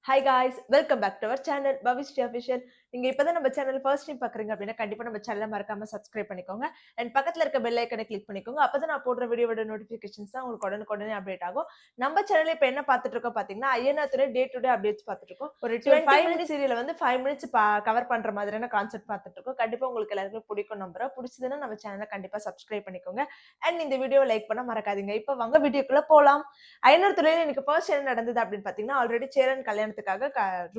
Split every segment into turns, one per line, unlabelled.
Hi guys, welcome back to our channel Pavishri official. நீங்க இப்பதான் நம்ம சேனல் ஃபர்ஸ்ட் டைம் பாக்குறீங்க அப்படின்னா கண்டிப்பா நம்ம சேனலை மறக்காம சப்ஸ்கிரைப் பண்ணிக்கோங்க. அண்ட் பக்கத்துல இருக்க பெல் ஐக்கனை கிளிக் பண்ணிக்கோங்க. அப்பதான் நான் போடுற வீடியோட நோட்டிபிகேஷன்ஸ் தான் உங்களுக்கு உடனுக்குடனே அப்டேட் ஆகும். நம்ம சேனல்ல இப்ப என்ன பார்த்துட்டு இருக்கோம் பாத்தீங்கன்னா, ஐயனா துறை டே டு டே அப்டேட்ஸ் பார்த்துட்டு இருக்கோம். ஒரு 20 மினிட்ஸ் சீரியலை வந்து 5 மினிட்ஸ் கவர் பண்ற மாதிரியான கான்செப்ட் பார்த்துட்டு இருக்கோம். கண்டிப்பா உங்களுக்கு எல்லாருக்கும் பிடிக்கும் நம்புறேன். பிடிச்சதுன்னா நம்ம சேனலை கண்டிப்பா சப்ஸ்கிரைப் பண்ணிக்கோங்க. அண்ட் இந்த வீடியோவை லைக் பண்ண மறக்காதீங்க. இப்ப வாங்க வீடியோக்குள்ள போலாம். ஐயனார் துறையில எனக்கு ஃபர்ஸ்ட் என்ன நடந்தது அப்படின்னு பாத்தீங்கன்னா, ஆல்ரெடி சேரன் கல்யாணத்துக்காக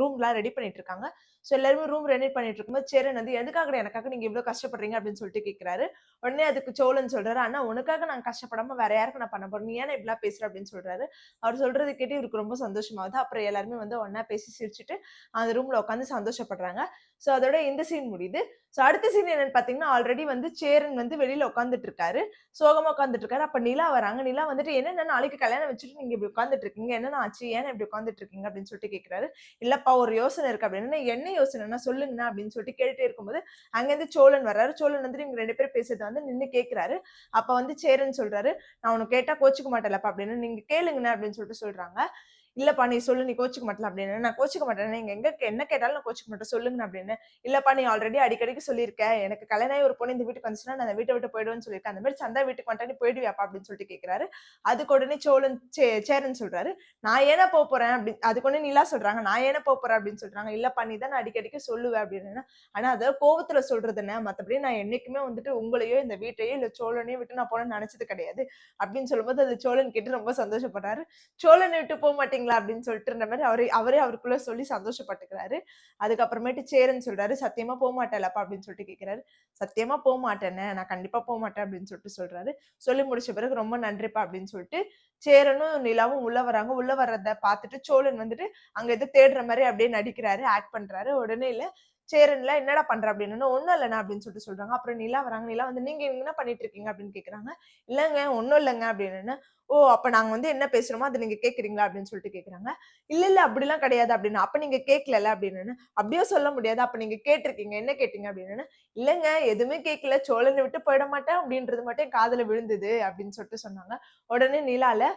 ரூம்லாம் ரெடி பண்ணிட்டு இருக்காங்க. சோ எல்லாருமே ரூம் ரெடி பண்ணிட்டு இருக்கும்போது சேரன் வந்து எதுக்காக எனக்காக நீங்க இவ்ளோ கஷ்டப்படுறீங்க அப்படின்னு சொல்லிட்டு கேட்கிறாரு. உடனே அதுக்கு சோழன் சொல்றாரு, அண்ணா உனக்காக நான் கஷ்டப்படாம வேற யாருக்கு நான் பண்ண போறேன், நீ ஏன் இப்படிலாம் பேசுற அப்படின்னு சொல்றாரு. அவர் சொல்றது கேட்டு இவருக்கு ரொம்ப சந்தோஷமாகுது. அப்புறம் எல்லாருமே வந்து ஒண்ணா பேசி சிரிச்சுட்டு அந்த ரூம்ல உட்காந்து சந்தோஷப்படுறாங்க. சோ அதோட இந்த சீன் முடியுது. சோ அடுத்த சீன் என்னன்னு பாத்தீங்கன்னா, ஆல்ரெடி வந்து சேரன் வந்து வெளியில உட்கார்ந்துட்டு இருக்காரு. சோகமா உட்கார்ந்துட்டு இருக்காரு. அப்ப நிலா வராங்க. நிலா வந்துட்டு என்னன்னா நாளைக்கு கல்யாணம் வச்சுட்டு நீங்க இப்படி உட்கார்ந்துட்டு இருக்கீங்க, என்னன்னா ஆச்சு, ஏன் இப்படி உட்கார்ந்துட்டு இருக்கீங்க அப்படின்னு சொல்லிட்டு கேட்கிறாரு. இல்லப்பா ஒரு யோசனை இருக்கு அப்படின்னு. என்ன யோசனைன்னா சொல்லுங்கண்ணா அப்படின்னு சொல்லிட்டு கேட்டுட்டே இருக்கும்போது அங்கிருந்து சோழன் வர்றாரு. சோழன் வந்துட்டு இவங்க 2 பேரும் பேசுறத வந்து நின்னு கேட்கிறாரு. அப்ப வந்து சேரன் சொல்றாரு, நான் உனக்கு கேட்டா கோச்சுக்க மாட்டேன்லப்பா அப்படின்னு. நீங்க கேளுங்கண்ணா அப்படின்னு சொல்லிட்டு சொல்றாங்க. இல்லப்பா நீ சொல்லு, நீ கோச்சுக்க மாட்டல அப்படின்னு. நான் கோச்சுக்க மாட்டேன், நீங்க எங்க என்ன கேட்டாலும் நான் கோச்சுக்க மாட்டேன் சொல்லுங்க அப்படின்னு. இல்லப்பா நீ ஆல்ரெடி அடிக்கடிக்கு சொல்லியிருக்க, எனக்கு கல்யாணம் ஆகி ஒரு பொண்ணு இந்த வீட்டுக்கு வந்துச்சுன்னா நான் அந்த வீட்டை விட்டு போயிடுவேன்னு சொல்லியிருக்கேன். அந்த மாதிரி சந்தா வீட்டுக்கு வந்துட்டா நீ போயிடுவியாப்பா அப்படின்னு சொல்லிட்டு கேட்கிறாரு. அதுக்கு உடனே சேரன் சொல்றாரு, நான் ஏன்னா போறேன் அப்படி. அதுக்கு உடனே நிலா சொல்றாங்க, நான் ஏன்னா போறேன் அப்படின்னு சொல்றாங்க. இல்லப்பா நீ தான் அடிக்கடிக்கு சொல்லுவேன் அப்படின்னு. ஆனா அத கோவத்துல சொல்றதுன்னு, மத்தபடி நான் என்னைக்குமே வந்துட்டு உங்களையோ இந்த வீட்டையோ இல்ல சோழனையோ விட்டு நான் போனேன்னு நினைச்சது கிடையாது அப்படின்னு சொல்லும்போது அது சோழன் கேட்டு ரொம்ப சந்தோஷப்படுறாரு. சோழனை விட்டு போக மாட்டீங்களா அப்படின்னு சொல்லிட்டு மாதிரி அவரே அவருக்குள்ள சொல்லி சந்தோஷப்பட்டுக்கிறாரு. அதுக்கப்புறமேட்டு சேரன் சொல்றாரு, சத்தியமா போக மாட்டேன்லப்பா அப்படின்னு சொல்லிட்டு கேட்கிறாரு. சத்தியமா போக மாட்டேனே, நான் கண்டிப்பா போக மாட்டேன் அப்படின்னு சொல்லிட்டு சொல்றாரு. சொல்லி முடிச்ச பிறகு ரொம்ப நன்றிப்பா அப்படின்னு சொல்லிட்டு சேரனும் நிலாவும் உள்ள வராங்க. உள்ள வர்றத பார்த்துட்டு சோழன் வந்துட்டு அங்க எதோ தேடுற மாதிரி அப்படியே நடிக்கிறாரு, ஆக்ட் பண்றாரு. உடனே இல்ல சேரன்ல என்னடா பண்ற அப்படின்னு. ஒண்ணும் இல்லண்ணா அப்படின்னு சொல்லிட்டு சொல்றாங்க. அப்புறம் நிலா வராங்க. நிலா வந்து நீங்க என்ன பண்ணிட்டு இருக்கீங்க அப்படின்னு கேக்குறாங்க. இல்லங்க ஒண்ணும் இல்லங்க அப்படின்னு. ஓ அப்ப நாங்க வந்து என்ன பேசுறோமோ அத நீங்க கேக்குறீங்களா அப்படின்னு சொல்லிட்டு கேக்குறாங்க. இல்ல அப்படிலாம் கிடையாது அப்படின்னு. அப்ப நீங்க கேட்கலல்ல அப்படின்னு. அப்படியே சொல்ல முடியாது. அப்ப நீங்க கேட்டிருக்கீங்க. என்ன கேட்டீங்க அப்படின்னு. இல்லங்க எதுவுமே கேட்கல. சோழனை விட்டு போயிட மாட்டேன் அப்படின்றது மட்டும் என் காதுல விழுந்தது அப்படின்னு சொல்லிட்டு சொன்னாங்க. உடனே நிலால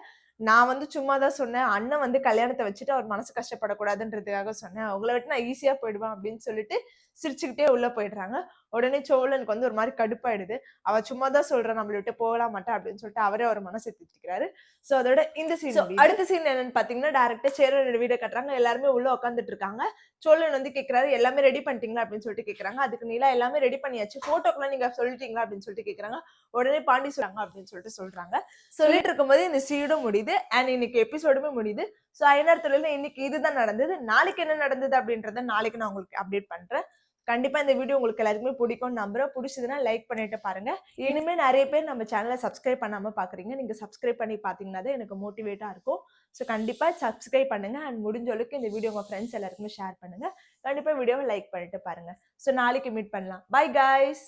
நான் வந்து சும்மா தான் சொன்னேன். அண்ணன் வந்து கல்யாணத்த வச்சுட்டு அவர் மனசு கஷ்டப்படக்கூடாதுன்றதுக்காக சொன்னேன். உங்கள விட்டு நான் ஈஸியா போயிடுவேன் அப்படின்னு சொல்லிட்டு சிரிச்சுக்கிட்டே உள்ள போயிடுறாங்க. உடனே சோழனுக்கு வந்து ஒரு மாரி கடுப்பாயிடுது. அவ சும்மா தான் சொல்றா நம்மள விட்டு போகலாம் மாட்டா அப்படின்னு சொல்லிட்டு அவரே அவர் மனச தேத்திக்கிறாரு. சோ அதோட இந்த சீன் முடியுது. அடுத்த சீன் என்னன்னு பாத்தீங்கன்னா, டைரக்ட்டா சேரனோட வீட காட்டுறாங்க. எல்லாருமே உள்ள உட்கார்ந்துட்டு இருக்காங்க. சோழன் வந்து கேட்கிறாரு, எல்லாமே ரெடி பண்ணிட்டீங்களா அப்படின்னு சொல்லிட்டு கேட்கறாங்க. அதுக்கு நிலா எல்லாமே ரெடி பண்ணியாச்சு. போட்டோக்கெல்லாம் நீங்க சொல்லிட்டீங்களா அப்படின்னு சொல்லிட்டு கேட்கறாங்க. உடனே பாண்டி சொல்றாங்க அப்படின்னு சொல்லிட்டு சொல்றாங்க. சொல்லிட்டு இருக்கும்போது இந்த சீடும் முடியுது. அண்ட் இன்னைக்கு எபிசோடுமே முடியுது. சோ ஐயனார் துறையில இன்னைக்கு இதுதான் நடந்தது. நாளைக்கு என்ன நடந்தது அப்படின்றத நாளைக்கு நான் உங்களுக்கு அப்டேட் பண்றேன். கண்டிப்பா இந்த வீடியோ உங்களுக்கு எல்லாருக்குமே பிடிக்கும்னு நம்புறேன். பிடிச்சதுன்னா லைக் பண்ணிட்டு பாருங்க. இனிமே நெறைய பேர் நம்ம சேனல சப்ஸ்கிரைப் பண்ணாம பாக்குறீங்க. நீங்க சப்ஸ்கிரைப் பண்ணி பாத்தீங்கன்னா தான் எனக்கு மோட்டிவேட்டா இருக்கும். சோ கண்டிப்பா சப்ஸ்கிரைப் பண்ணுங்க. அண்ட் முடிஞ்ச அளவுக்கு இந்த வீடியோ உங்க ஃப்ரெண்ட்ஸ் எல்லாருக்குமே ஷேர் பண்ணுங்க. கண்டிப்பா வீடியோவை லைக் பண்ணிட்டு பாருங்க. சோ நாளைக்கு மீட் பண்ணலாம். By guys.